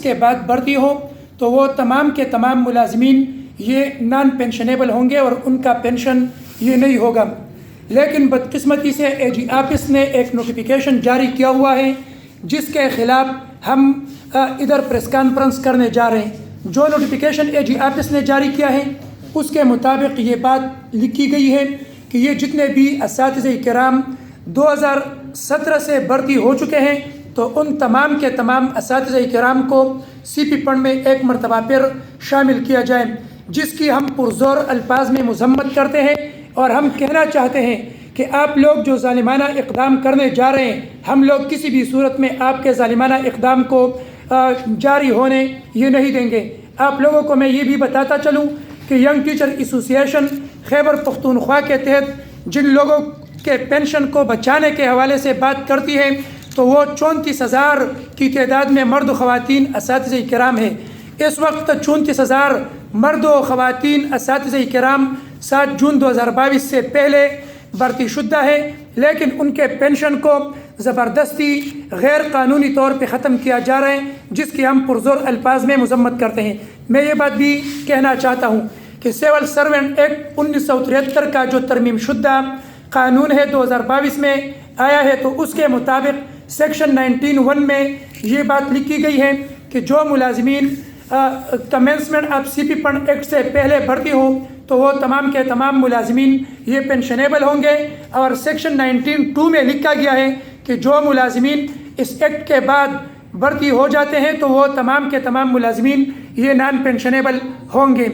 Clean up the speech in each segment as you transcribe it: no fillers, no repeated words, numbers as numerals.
کے بعد بھرتی ہو تو وہ تمام کے تمام ملازمین یہ نان پینشنیبل ہوں گے اور ان کا پینشن یہ نہیں ہوگا۔ لیکن بدقسمتی سے اے جی آفس نے ایک نوٹیفیکیشن جاری کیا ہوا ہے جس کے خلاف ہم ادھر پریس کانفرنس کرنے جا رہے ہیں۔ جو نوٹیفیکیشن اے جی آفس نے جاری کیا ہے اس کے مطابق یہ بات لکھی گئی ہے کہ یہ جتنے بھی اساتذہ کرام 2017 سے بھرتی ہو چکے ہیں تو ان تمام کے تمام اساتذہ کرام کو سی پی فنڈ میں ایک مرتبہ پھر شامل کیا جائے، جس کی ہم پرزور الفاظ میں مذمت کرتے ہیں اور ہم کہنا چاہتے ہیں کہ آپ لوگ جو ظالمانہ اقدام کرنے جا رہے ہیں ہم لوگ کسی بھی صورت میں آپ کے ظالمانہ اقدام کو جاری ہونے یہ نہیں دیں گے۔ آپ لوگوں کو میں یہ بھی بتاتا چلوں کہ ینگ ٹیچر ایسوسی ایشن خیبر پختونخوا کے تحت جن لوگوں کے پینشن کو بچانے کے حوالے سے بات کرتی ہے تو وہ 34,000 کی تعداد میں مرد و خواتین اساتذہ کرام ہیں۔ اس وقت 34,000 مرد و خواتین اساتذہ کرام 7 جون 2022 سے پہلے بھرتی شدہ ہے، لیکن ان کے پینشن کو زبردستی غیر قانونی طور پہ ختم کیا جا رہا ہے، جس کی ہم پرزور الفاظ میں مذمت کرتے ہیں۔ میں یہ بات بھی کہنا چاہتا ہوں کہ سول سرونٹ ایکٹ 1973 کا جو ترمیم شدہ قانون ہے 2022 میں آیا ہے تو اس کے مطابق سیکشن 19(1) میں یہ بات لکھی گئی ہے کہ جو ملازمین commencement of C P fund act سے پہلے بھرتی ہوں تو وہ تمام کے تمام ملازمین یہ پینشنیبل ہوں گے، اور سیکشن 19(2) میں لکھا گیا ہے کہ جو ملازمین اس ایکٹ کے بعد بھرتی ہو جاتے ہیں تو وہ تمام کے تمام ملازمین یہ نان پینشنیبل ہوں گے۔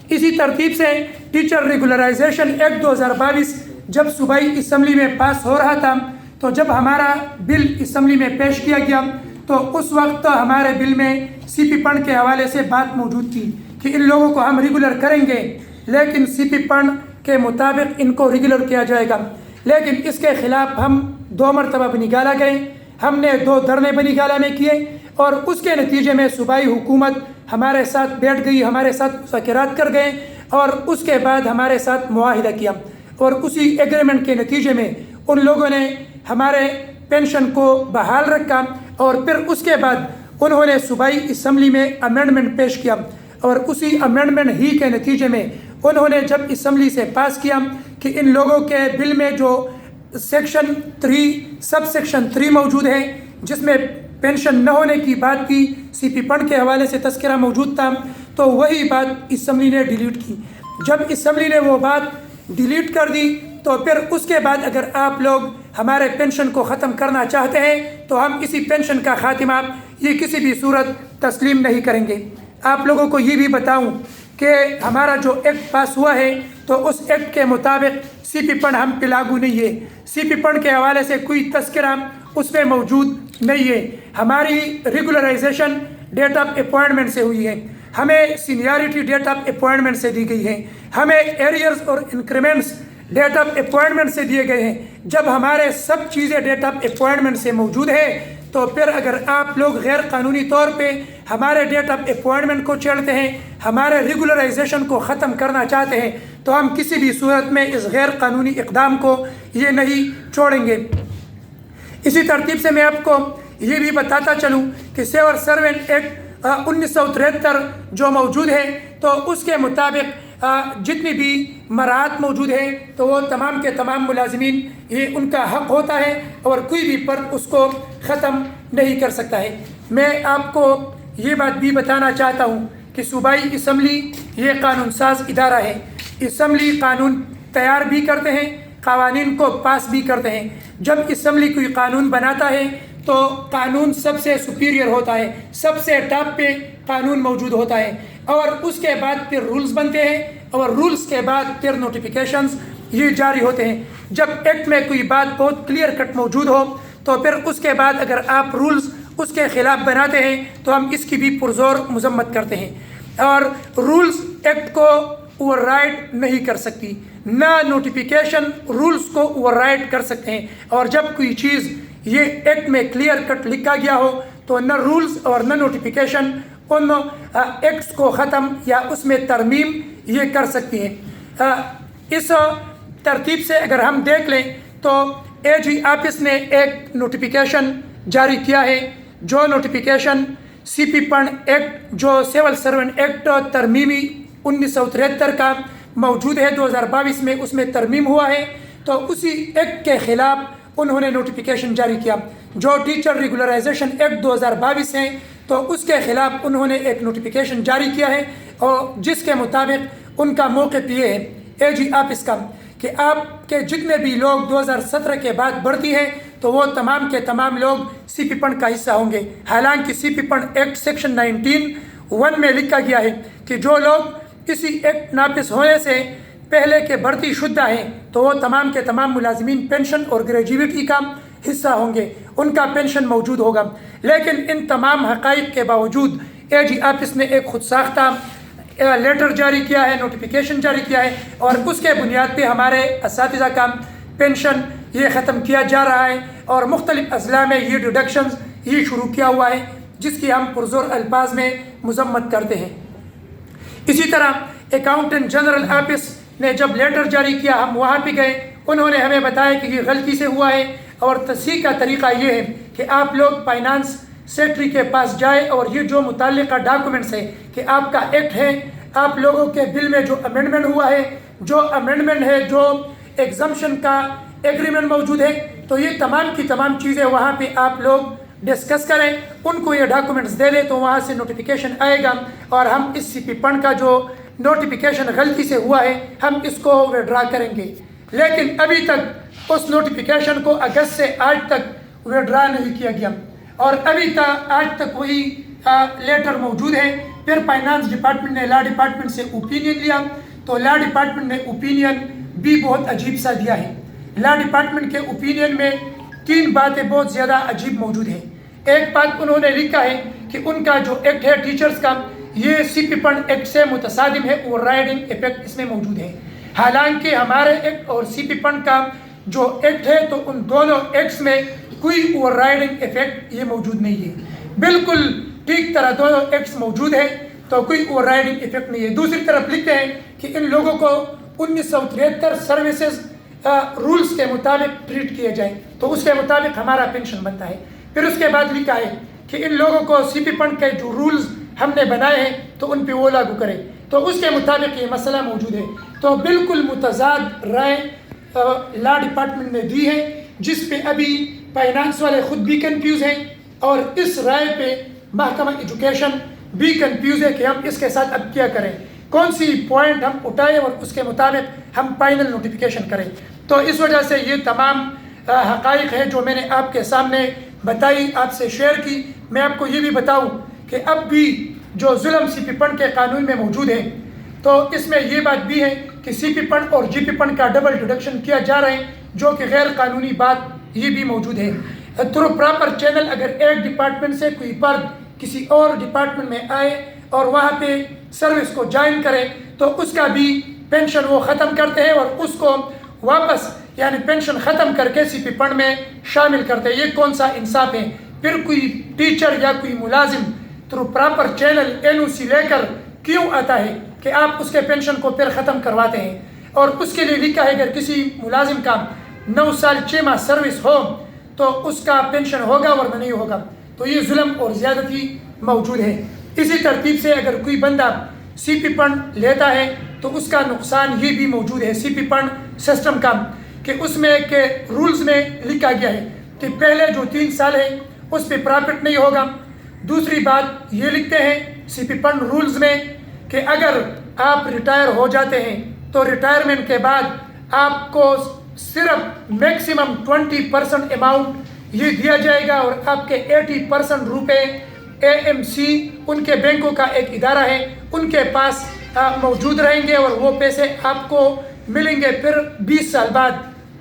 اسی ترتیب سے ٹیچر ریگولرائزیشن ایکٹ 2022 جب صوبائی اسمبلی میں پاس ہو رہا تھا تو جب ہمارا بل اسمبلی میں پیش کیا گیا تو اس وقت ہمارے بل میں سی پی فنڈ کے حوالے سے بات موجود تھی کہ ان لوگوں کو ہم ریگولر کریں گے، لیکن سی پی فنڈ کے مطابق ان کو ریگولر کیا جائے گا۔ لیکن اس کے خلاف ہم 2 مرتبہ بنگالہ گئے، ہم نے 2 دھرنے بنگالہ میں کیے اور اس کے نتیجے میں صوبائی حکومت ہمارے ساتھ بیٹھ گئی، ہمارے ساتھ مذاکرات کر گئے اور اس کے بعد ہمارے ساتھ معاہدہ کیا، اور اسی ایگریمنٹ کے نتیجے میں ان لوگوں نے ہمارے پینشن کو بحال رکھا، اور پھر اس کے بعد انہوں نے صوبائی اسمبلی میں امینڈمنٹ پیش کیا، اور اسی امینڈمنٹ ہی کے نتیجے میں انہوں نے جب اسمبلی سے پاس کیا کہ ان لوگوں کے بل میں جو سیکشن 3 سب سیکشن 3 موجود ہے جس میں پینشن نہ ہونے کی بات کی سی پی فنڈ کے حوالے سے تذکرہ موجود تھا، تو وہی بات اسمبلی نے ڈیلیٹ کی۔ جب اسمبلی نے وہ بات ڈیلیٹ کر دی تو پھر اس کے بعد اگر آپ لوگ ہمارے پینشن کو ختم کرنا چاہتے ہیں تو ہم اسی پینشن کا خاتمہ یہ کسی بھی صورت تسلیم نہیں کریں گے۔ آپ لوگوں کو یہ بھی بتاؤں کہ ہمارا جو ایکٹ پاس ہوا ہے تو اس ایکٹ کے مطابق سی پی فنڈ ہم پہ لاگو نہیں ہے، سی پی فنڈ کے حوالے سے کوئی تذکرہ اس میں موجود نہیں ہے۔ ہماری ریگولرائزیشن ڈیٹ آف اپوائنٹمنٹ سے ہوئی ہے، ہمیں سینیارٹی ڈیٹ آف اپوائنٹمنٹ سے دی گئی ہے، ہمیں ایریئرز اور انکریمنٹس ڈیٹ آف اپوائنٹمنٹ سے دیے گئے ہیں۔ جب ہمارے سب چیزیں ڈیٹ آف اپوائنٹمنٹ سے موجود ہے تو پھر اگر آپ لوگ غیر قانونی طور پہ ہمارے ڈیٹ آف اپوائنٹمنٹ کو چھیڑتے ہیں، ہمارے ریگولرائزیشن کو ختم کرنا چاہتے ہیں تو ہم کسی بھی صورت میں اس غیر قانونی اقدام کو یہ نہیں چھوڑیں گے۔ اسی ترتیب سے میں آپ کو یہ بھی بتاتا چلوں کہ سول سرونٹ ایکٹ 1973 جو موجود ہے تو اس کے مطابق جتنی بھی مراعات موجود ہیں تو وہ تمام کے تمام ملازمین یہ ان کا حق ہوتا ہے اور کوئی بھی فرد اس کو ختم نہیں کر سکتا ہے۔ میں آپ کو یہ بات بھی بتانا چاہتا ہوں کہ صوبائی اسمبلی یہ قانون ساز ادارہ ہے، اسمبلی قانون تیار بھی کرتے ہیں، قوانین کو پاس بھی کرتے ہیں۔ جب اسمبلی کوئی قانون بناتا ہے تو قانون سب سے سپیریئر ہوتا ہے، سب سے ٹاپ پہ قانون موجود ہوتا ہے، اور اس کے بعد پھر رولز بنتے ہیں، اور رولز کے بعد پھر نوٹیفیکیشنز یہ جاری ہوتے ہیں۔ جب ایکٹ میں کوئی بات بہت کلیئر کٹ موجود ہو تو پھر اس کے بعد اگر آپ رولز اس کے خلاف بناتے ہیں تو ہم اس کی بھی پرزور مذمت کرتے ہیں، اور رولز ایکٹ کو اوور رائڈ نہیں کر سکتی، نہ نوٹیفیکیشن رولز کو اوور رائڈ کر سکتے ہیں، اور جب کوئی چیز یہ ایکٹ میں کلیئر کٹ لکھا گیا ہو تو نہ رولز اور نہ نوٹیفیکیشن ان ایکٹس کو ختم یا اس میں ترمیم یہ کر سکتی ہیں۔ اس ترتیب سے اگر ہم دیکھ لیں تو اے جی آفس نے ایک نوٹیفیکیشن جاری کیا ہے، جو نوٹیفیکیشن سی پی فنڈ ایکٹ جو سول سروینٹ ایکٹ ترمیمی 1973 کا موجود ہے 2022 میں، اس میں ترمیم ہوا ہے، تو اسی ایکٹ کے خلاف انہوں نے نوٹیفیکیشن جاری کیا۔ جو ٹیچر ریگولرائزیشن ایکٹ 2022 ہے تو اس کے خلاف انہوں نے ایک نوٹیفیکیشن جاری کیا ہے، اور جس کے مطابق ان کا موقف یہ ہے اے جی آفس کا کہ آپ کے جتنے بھی لوگ 2017 کے بعد بھرتی ہیں تو وہ تمام کے تمام لوگ سی پی فنڈ کا حصہ ہوں گے۔ حالانکہ سی پی فنڈ ایکٹ سیکشن 19(1) میں لکھا گیا ہے کہ جو لوگ اسی ایکٹ نافذ ہونے سے پہلے کے بھرتی شدہ ہیں تو وہ تمام کے تمام ملازمین پینشن اور گریجویٹی کا حصہ ہوں گے، ان کا پینشن موجود ہوگا۔ لیکن ان تمام حقائق کے باوجود اے جی آفس نے ایک خود ساختہ لیٹر جاری کیا ہے، نوٹیفیکیشن جاری کیا ہے، اور اس کے بنیاد پہ ہمارے اساتذہ کا پینشن یہ ختم کیا جا رہا ہے، اور مختلف اضلاع میں یہ ڈیڈکشنز یہ شروع کیا ہوا ہے، جس کی ہم پرزور الفاظ میں مذمت کرتے ہیں۔ اسی طرح اکاؤنٹنٹ جنرل آفس نے جب لیٹر جاری کیا، ہم وہاں پہ گئے، انہوں نے ہمیں بتایا کہ یہ غلطی سے ہوا ہے، اور تصحیح کا طریقہ یہ ہے کہ آپ لوگ فائنانس سیکرٹری کے پاس جائے، اور یہ جو متعلقہ ڈاکومنٹس ہے کہ آپ کا ایکٹ ہے، آپ لوگوں کے بل میں جو امینڈمنٹ ہوا ہے، جو امینڈمنٹ ہے، جو ایگزمپشن کا ایگریمنٹ موجود ہے، تو یہ تمام کی تمام چیزیں وہاں پہ آپ لوگ ڈسکس کریں، ان کو یہ ڈاکومنٹس دے دیں، تو وہاں سے نوٹیفیکیشن آئے گا، اور ہم اس سی پی فنڈ کا جو نوٹیفیکیشن غلطی سے ہوا ہے ہم اس کو وڈرا کریں گے۔ لیکن ابھی تک اس نوٹیفیکیشن کو اگست سے آج تک وڈرا نہیں کیا گیا، اور ابھی تک آج تک وہی لیٹر موجود ہے۔ پھر فائنانس ڈپارٹمنٹ نے لا ڈپارٹمنٹ سے اوپینین لیا، تو لا ڈپارٹمنٹ نے اوپینین بھی بہت عجیب سا دیا ہے۔ لا ڈپارٹمنٹ کے اوپینین میں 3 باتیں بہت زیادہ عجیب موجود ہیں۔ ایک بات انہوں نے لکھا ہے کہ ان کا جو ایکٹ ہے ٹیچرز کا، یہ سی پی فنڈ ایکٹ سے متصادم ہے، اوور رائڈنگ ایفیکٹ اس میں موجود ہے۔ حالانکہ ہمارے ایکٹ اور سی پی فنڈ کا جو ایکٹ ہے تو ان دونوں ایکٹس میں کوئی اوور رائڈنگ ایفیکٹ یہ موجود نہیں ہے، بالکل ٹھیک طرح دونوں ایکٹس موجود ہیں، تو کوئی اوور رائڈنگ ایفیکٹ نہیں ہے۔ دوسری طرف لکھتے ہیں کہ ان لوگوں کو 1973 سروسز رولز کے مطابق ٹریٹ کیے جائیں، تو اس کے مطابق ہمارا پینشن بنتا ہے۔ پھر اس کے بعد لکھا ہے کہ ان لوگوں کو سی پی فنڈ کے جو رولز ہم نے بنائے ہیں تو ان پہ وہ لاگو کریں، تو اس کے مطابق یہ مسئلہ موجود ہے۔ تو بالکل متضاد رائے لا ڈپارٹمنٹ نے دی ہے، جس پہ ابھی فائنانس والے خود بھی کنفیوز ہیں، اور اس رائے پہ محکمہ ایجوکیشن بھی کنفیوز ہے کہ ہم اس کے ساتھ اب کیا کریں، کون سی پوائنٹ ہم اٹھائیں اور اس کے مطابق ہم فائنل نوٹیفیکیشن کریں۔ تو اس وجہ سے یہ تمام حقائق ہیں جو میں نے آپ کے سامنے بتائی، آپ سے شیئر کی۔ میں آپ کو یہ بھی بتاؤں کہ اب بھی جو ظلم سی پی فنڈ کے قانون میں موجود ہے، تو اس میں یہ بات بھی ہے کہ سی پی فنڈ اور جی پی فنڈ کا ڈبل ڈیڈکشن کیا جا رہا ہے، جو کہ غیر قانونی بات یہ بھی موجود ہے۔ تھرو پراپر چینل اگر ایک ڈپارٹمنٹ سے کوئی فرد کسی اور ڈپارٹمنٹ میں آئے اور وہاں پہ سروس کو جوائن کرے تو اس کا بھی پینشن وہ ختم کرتے ہیں، اور اس کو واپس یعنی پینشن ختم کر کے سی پی فنڈ میں شامل کرتے ہیں۔ یہ کون سا انصاف ہے؟ پھر کوئی ٹیچر یا کوئی ملازم تھرو پراپر چینل این او سی لے کر کیوں آتا ہے کہ آپ اس کے پینشن کو پھر ختم کرواتے ہیں؟ اور اس کے لیے لکھا ہے اگر کسی ملازم کا 9 سال 6 ماہ سروس ہو تو اس کا پینشن ہوگا ورنہ نہیں ہوگا، تو یہ ظلم اور زیادتی موجود ہے۔ اسی ترتیب سے اگر کوئی بندہ سی پی فنڈ لیتا ہے تو اس کا نقصان یہ بھی موجود ہے سی پی فنڈ سسٹم کا، کہ اس میں کہ رولز میں لکھا گیا ہے کہ پہلے جو 3 سال ہے اس پہ پرافٹ نہیں ہوگا۔ دوسری بات یہ لکھتے ہیں سی پی فنڈ رولز میں کہ اگر آپ ریٹائر ہو جاتے ہیں تو ریٹائرمنٹ کے بعد آپ کو صرف میکسیمم 20% اماؤنٹ یہ دیا جائے گا، اور آپ کے 80% روپے اے ایم سی ان کے بینکوں کا ایک ادارہ ہے ان کے پاس موجود رہیں گے، اور وہ پیسے آپ کو ملیں گے پھر 20 سال بعد،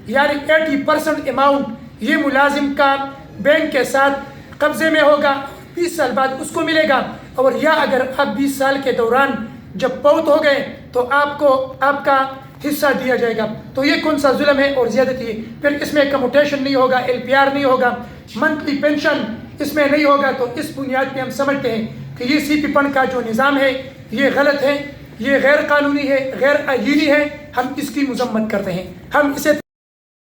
یعنی 80% اماؤنٹ یہ ملازم کا بینک کے ساتھ قبضے میں ہوگا، 20 سال بعد اس کو ملے گا۔ اور یا اگر آپ 20 سال کے دوران جب فوت ہو گئے تو آپ کو آپ کا حصہ دیا جائے گا۔ تو یہ کون سا ظلم ہے اور زیادتی ہے؟ پھر اس میں کموٹیشن نہیں ہوگا، ایل پی آر نہیں ہوگا، منتھلی پینشن اس میں نہیں ہوگا۔ تو اس بنیاد پہ ہم سمجھتے ہیں کہ یہ سی پی فنڈ کا جو نظام ہے یہ غلط ہے، یہ غیر قانونی ہے، غیر آئینی ہے، ہم اس کی مذمت کرتے ہیں، ہم اسے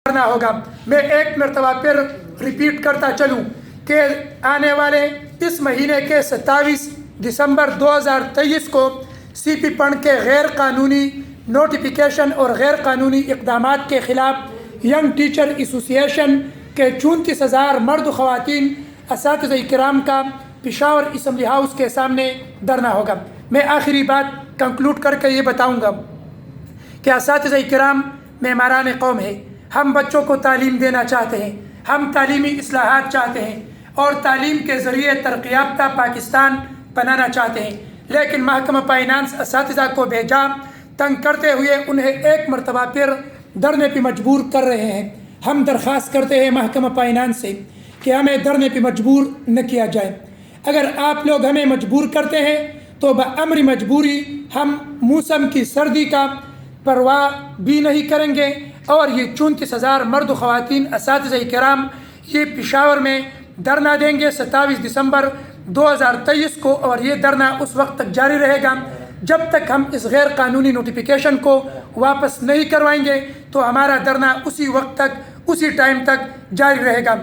کرنا ہوگا۔ میں ایک مرتبہ پھر ریپیٹ کرتا چلوں کہ آنے والے اس مہینے کے 27 دسمبر 2023 کو سی پی پنڈ کے غیر قانونی نوٹیفیکیشن اور غیر قانونی اقدامات کے خلاف ینگ ٹیچر ایسوسی ایشن کے 34,000 مرد و خواتین اساتذہ کرام کا پشاور اسمبلی ہاؤس کے سامنے دھرنا ہوگا۔ میں آخری بات کنکلوڈ کر کے یہ بتاؤں گا کہ اساتذہ کرام معماران قوم ہے، ہم بچوں کو تعلیم دینا چاہتے ہیں، ہم تعلیمی اصلاحات چاہتے ہیں اور تعلیم کے ذریعے ترقی یافتہ پاکستان بنانا چاہتے ہیں، لیکن محکمہ فائنانس اساتذہ کو بھیجا تنگ کرتے ہوئے انہیں ایک مرتبہ پھر دھرنے پہ مجبور کر رہے ہیں۔ ہم درخواست کرتے ہیں محکمہ فائنانس سے کہ ہمیں دھرنے پہ مجبور نہ کیا جائے۔ اگر آپ لوگ ہمیں مجبور کرتے ہیں تو بامر مجبوری ہم موسم کی سردی کا پرواہ بھی نہیں کریں گے اور یہ 34,000 مرد و خواتین اساتذہ کرام یہ پشاور میں دھرنا دیں گے 27 دسمبر 2023 کو، اور یہ دھرنا اس وقت تک جاری رہے گا جب تک ہم اس غیر قانونی نوٹیفیکیشن کو واپس نہیں کروائیں گے، تو ہمارا دھرنا اسی وقت تک اسی ٹائم تک جاری رہے گا۔